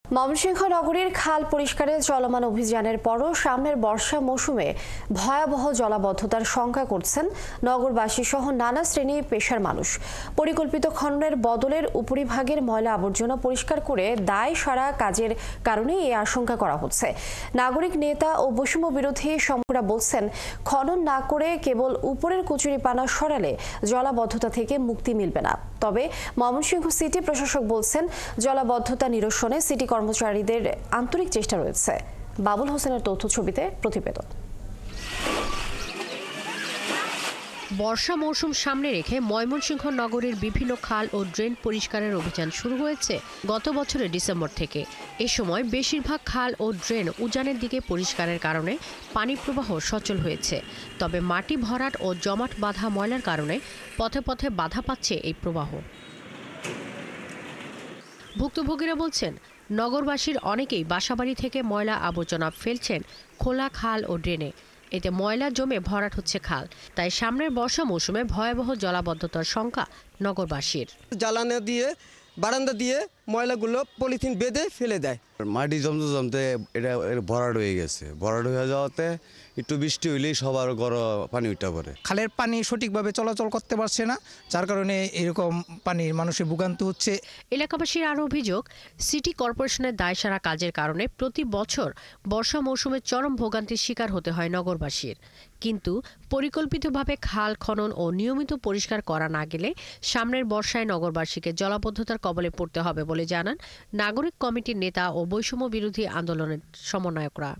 ময়মনসিংহ নগরীর খাল পরিষ্কারে চলমান অভিযানের পরও সামনের বর্ষা মৌসুমে ভয়াবহ জলাবদ্ধতার শঙ্কা করছেন নগরবাসী সহ নানা শ্রেণী পেশার মানুষ। পরিকল্পিত খননের বদলের উপরিভাগের ময়লা আবর্জনা পরিষ্কার করে দায় সারা কাজের কারণে এই আশঙ্কা করা হচ্ছে। নাগরিক নেতা ও বৈষম্য বিরোধী সমরা বলছেন, খনন না করে কেবল উপরের কচুরিপানা সরালে জলাবদ্ধতা থেকে মুক্তি মিলবে না। তবে ময়মনসিংহ সিটি প্রশাসক বলছেন, জলাবদ্ধতা নিরসনে সিটি কর্মচারীদের আন্তরিক চেষ্টা রয়েছে। বাবুল হোসেনের তথ্য ছবিতে প্রতিবেদন। বর্ষা মৌসুম সামনে রেখে ময়মনসিংহ নগরীর বিভিন্ন খাল ও ড্রেন পরিষ্কারের অভিযান শুরু হয়েছে গত বছরের ডিসেম্বর থেকে। এ সময় বেশিরভাগ খাল ও ড্রেন উজানের দিকে পরিষ্কারের কারণে পানি প্রবাহ সচল হয়েছে। তবে মাটি ভরাট ও জমাট বাঁধা ময়লার কারণে পথে পথে বাধা পাচ্ছে এই প্রবাহ। ভুক্তভোগীরা বলছেন, নগরবাসীর অনেকেই বাসাবাড়ি থেকে ময়লা আবর্জনা ফেলছেন খোলা খাল ও ড্রেনে। এতে ময়লা জমে ভরাট হচ্ছে খাল। তাই সামনের বর্ষা মৌসুমে ভয়াবহ জলাবদ্ধতার শঙ্কা নগরবাসীর। জ্বালানি দিয়ে বারান্দা দিয়ে ময়লাগুলো পলিথিন বেঁধে ফেলে দেয়। মাটি জমতে জমতে এটা ভরাট হয়ে গেছে। ভরাট হয়ে যাওয়াতে একটু বৃষ্টি হইলেই সবার ঘরে পানি উঠা পড়ে। খালের পানি সঠিকভাবে চলাচল করতে পারছে না, যার কারণে এরকম পানির মানুষের ভোগান্তি হচ্ছে। এলাকাবাসীর আরও অভিযোগ, সিটি কর্পোরেশনের দায়সারা কাজের কারণে প্রতি বছর বর্ষা মৌসুমে চরম ভোগান্তির শিকার হতে হয় নগরবাসীর। কিন্তু পরিকল্পিতভাবে খাল খনন ও নিয়মিত পরিষ্কার করা না গেলে সামনের বর্ষায় নগরবাসীকে জলাবদ্ধতার কবলে পড়তে হবে বলে জানান নাগরিক কমিটির নেতা ও বৈষম্য বিরোধী আন্দোলনের সমন্বয়করা।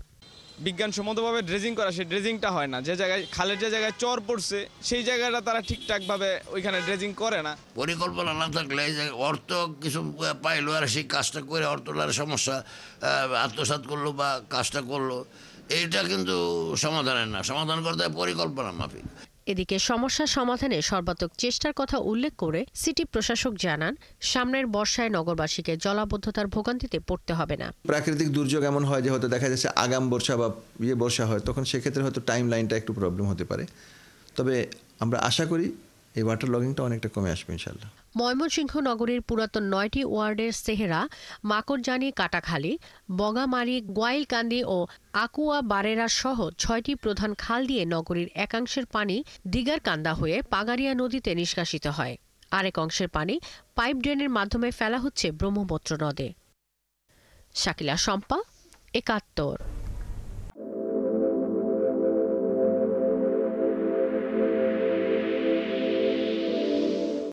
বিজ্ঞানসম্মতভাবে ড্রেজিং করা, সেই ড্রেজিংটা হয় না। যে জায়গায় খালের যে জায়গায় চর পড়ছে সেই জায়গাটা তারা ঠিকঠাকভাবে ওইখানে ড্রেজিং করে না। পরিকল্পনা না থাকলে অর্থ কিছু পাইলো আর সেই কাজটা করে অর্থটার সমস্যা আত্মসাৎ করলো বা কাজটা করলো, এইটা কিন্তু সমাধানের না। সমাধান করতে হয় পরিকল্পনা মাফিক। এদিকে সমস্যা সমাধানে সর্বাত্মক চেষ্টার কথা উল্লেখ করে সিটি প্রশাসক জানান, সামনের বর্ষায় নগরবাসীকে জলাবদ্ধতার ভোগান্তিতে পড়তে হবে না। প্রাকৃতিক দুর্যোগ এমন হয় যে হয়তো দেখা যাচ্ছে আগাম বর্ষা বা বর্ষা হয়, তখন সেক্ষেত্রে হয়তো টাইম লাইনটা একটু প্রবলেম হতে পারে। তবে আমরা আশা করি এই ওয়াটার লগিংটা অনেকটা কমে আসবে ইনশাল্লাহ। ময়মনসিংহ নগরীর পুরাতন 9টি ওয়ার্ডের সেহেরা, মাকড়জানি, কাটাখালী, বগামারি, গোয়াইলকান্দি ও আকুয়া বারেরা সহ 6টি প্রধান খাল দিয়ে নগরীর একাংশের পানি দিগার কান্দা হয়ে পাগাড়িয়া নদীতে নিষ্কাশিত হয়। আরেক অংশের পানি পাইপ ড্রেনের মাধ্যমে ফেলা হচ্ছে ব্রহ্মপুত্র নদে। শাকিলা শম্পা, 71।